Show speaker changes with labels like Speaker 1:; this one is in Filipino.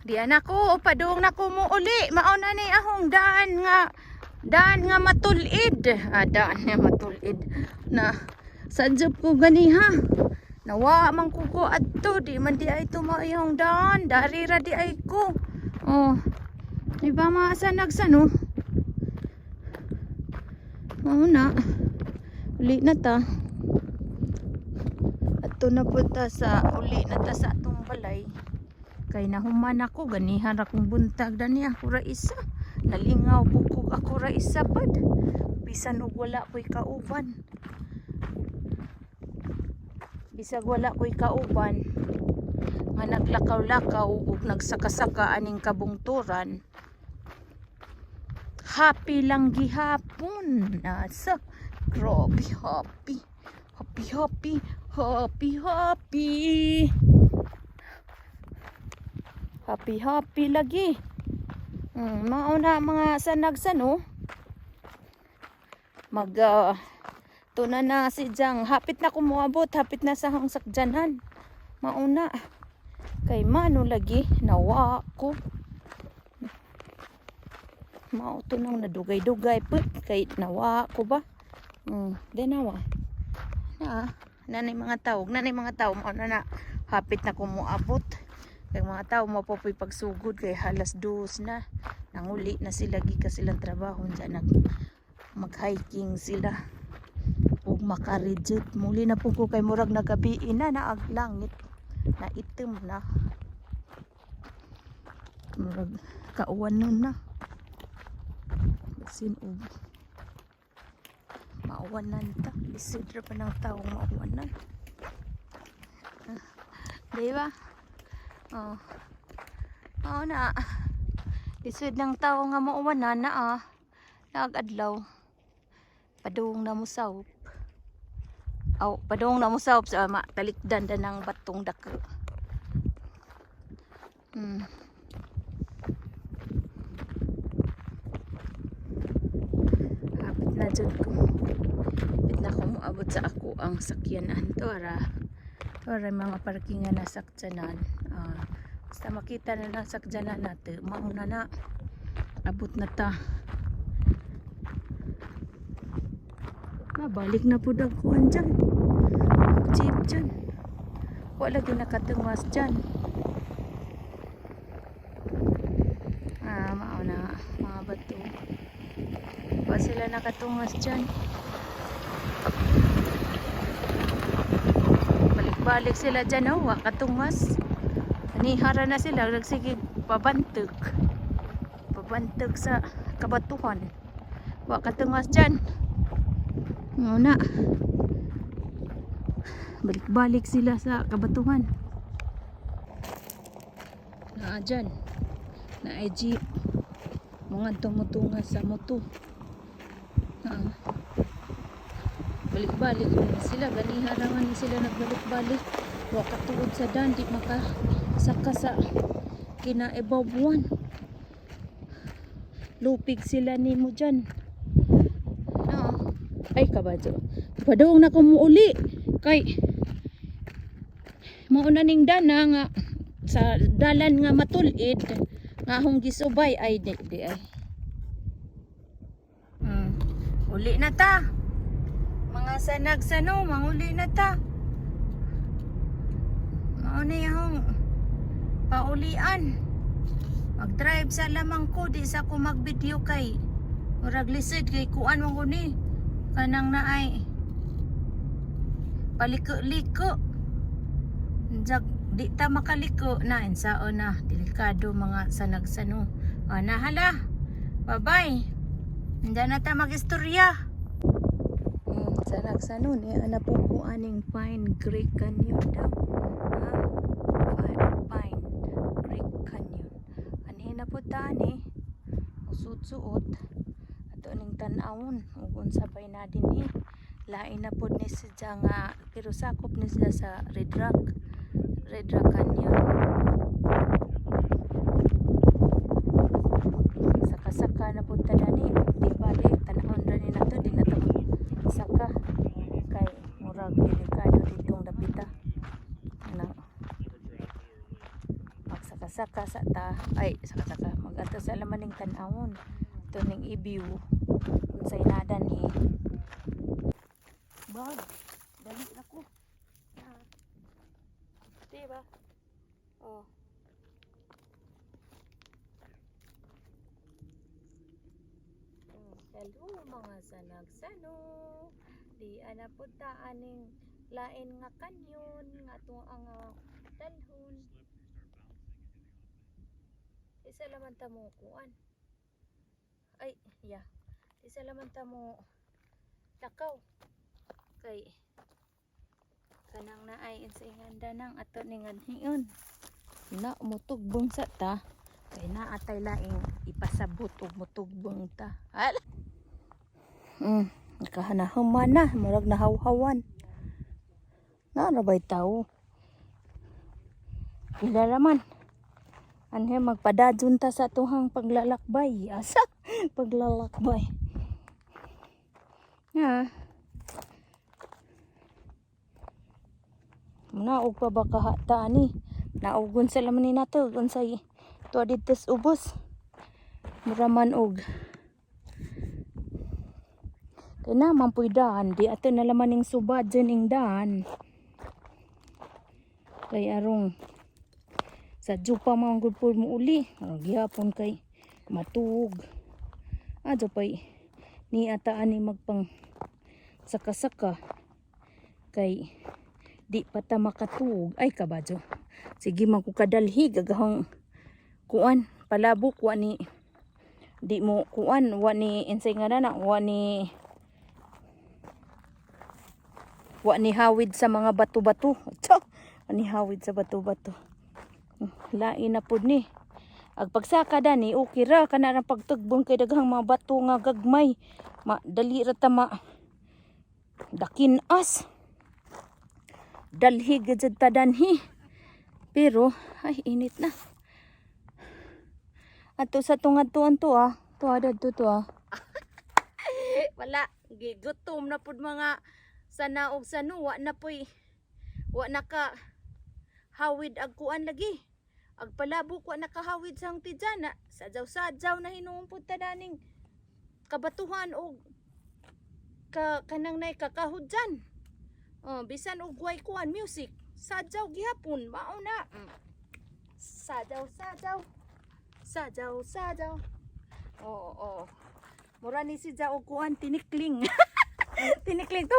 Speaker 1: Diyan ako, padung na ko mo uli. Mauna ni ahong daan nga matulid. Daan nga matulid. Na sadjop ko ganiha. Nawa man ko ko adto. Di man di ay tumayong daan. Darira di ay ko. Oh. Iba maasanag sa no. Mauna. Uli na ta. Adto na po ta sa uli na ta sa atong balay. Kay nahuman ako ganihan akong buntag dani ako ra isa. Nalingaw po ako ra isa pad. Bisan og wala ko'y kauban. Bisag wala ko'y kauban. Nga naglakaw-lakaw ug nagsaka-saka aning kabungturan. Happy lang gihapon. Nasa grabe happy. Happy lagi. Mauna mga sanag-sano. Tuna na si Jang. Hapit na kumuabot. Hapit na sa hangsakjanan. Mauna. Kay mano lagi. Nawa ko. Mauto nang nadugay-dugay po. Kay nawa ko ba? Nawa. Nanay mga tao. Mauna na. Hapit na kumuabot. Kay mga tao mapopoy pagsugod kay halas 2 na. Nanguli na sila gika silang trabaho dyan. Mag-hiking sila. Ug makarijit. Muli na po ko kay murag nagabiin na naaglangit. Na itim na. Murag kauwan nun na. Basin ug mauwanan ta. Isidra pa ng taong mauwanan. Diba? Na isud ng tao nga mauwanan na nag-adlaw padung na musawp padung na musawp sa talikdan da ng batong dako. Hapit na jud ko. Hapit na ko moabot sa ako ang sakyanan to ara mga parkingan na sakyanan. Basta makita na lang sakyanan natin. Mauna na. Abot na ta. Balik na po dagkuhan dyan. Jeep dyan. Wala lagi nakatungas dyan. Mauna mga bato. Wala sila nakatungas dyan. Balik sila dyan. Katungas. Nihara na sila, nagsigig pabantog sa kabatuhan. Wa katungas dyan. Muna balik sila sa kabatuhan. Dyan na jeep mga tumutunga sa moto. Balik sila, ganiharangan sila nagbalik-balik. Wa katuod sa dan, di makasaka sa kinaibabuan. Lupig sila ni mo dyan. Ay kabadyo. Padung na ko muuli. Kay mauna ning dana nga sa dalan nga matulid nga hong gisubay ay di ay. Uli na ta. Mga sanag-sano, manguli na ta. Mauna yung paulian. Mag-drive sa lamang ko, di sa ko mag-video kay murag lisod kay kuan mo ko ni kanang naay paliko-liko. Di ta makaliko na insao na delikado mga sanag-sano. Nahala. Bye-bye. Hindi na ta mag-istorya. Sanag-sano ni ana po ko aning Pine Creek Canyon daw. Pine Creek Canyon. Anhin na po tani. Usut-suot. Ato ning tan-awon ug unsa pay na dinhi. Lain na po ni siya nga pero sakop ni siya sa Red Rock Canyon. Saka-saka na po ta dani. Di balik tanahon ra ni nato di na to saka kay murag delikado ditong dapita. Magsaka saka-saka sa ta. Ay, saka-saka. Mag-ato sa lamaning tanawon. Ito ning ibiw. Unsay nadan ni. Bag. Dali na ko. Diba? Oh. Hello mga sanagsano. Di ana pud ta aning lain nga kanyon nga to ang dalhon. Isa laman ta mo kuan. Ay, yeah. Isa laman ta mo takaw. Kay kanang naay sa inganda nang ato ning anhiyon. Na mutugbong sa ta. Kay naatay laing ipasabot og mutugbong ta. Hala. Nakahanahuman na, murag nahawhawan. Narabay tao. Pila raman. Anhe magpadadyon ta sa tuhang paglalakbay. Asa? Paglalakbay. Ha. Naog pa ba kahata ni? Naugon sa laman ni nato. Unsay tuwa dito sa ubos. Muraman og. Kaya naman po'y daan. Di ato na laman ning subad dyan ing daan. Kay arong. Sa jupa mga gulpul mo uli. Gihapon kay matuog. Adyo pa'y ni ataan ni magpang saka-saka. Kay di pa ta makatuog. Ay kabadyo. Sige magkukadalhi. Gagahong kuan. Palabok wa ni. Di mo kuan. Wa ni insay nga na. Wa ni hawid sa mga bato-bato. Wa ni hawid sa bato-bato. Lain na pud ni. Ag pagsaka dani okay ra kana ra pagtugbong kay daghang mga bato nga gagmay. Dali ra ta dakinas. Dalhi gid ta danhi. Pero ay init na. Ato sa tungadtuan to Tuadad to Wala gigutom na pud mga sana og sano wa na poy wa naka hawid ag kuan lagi ag palabok wa nakahawid sang tidyana sadyaw na hinuon pud ta daning kabatuhan og kanang nay kakahud dyan. Bisan og way kuan music sadyaw gihapon mao na sadyaw mura ni si og kuan tinikling tinikling to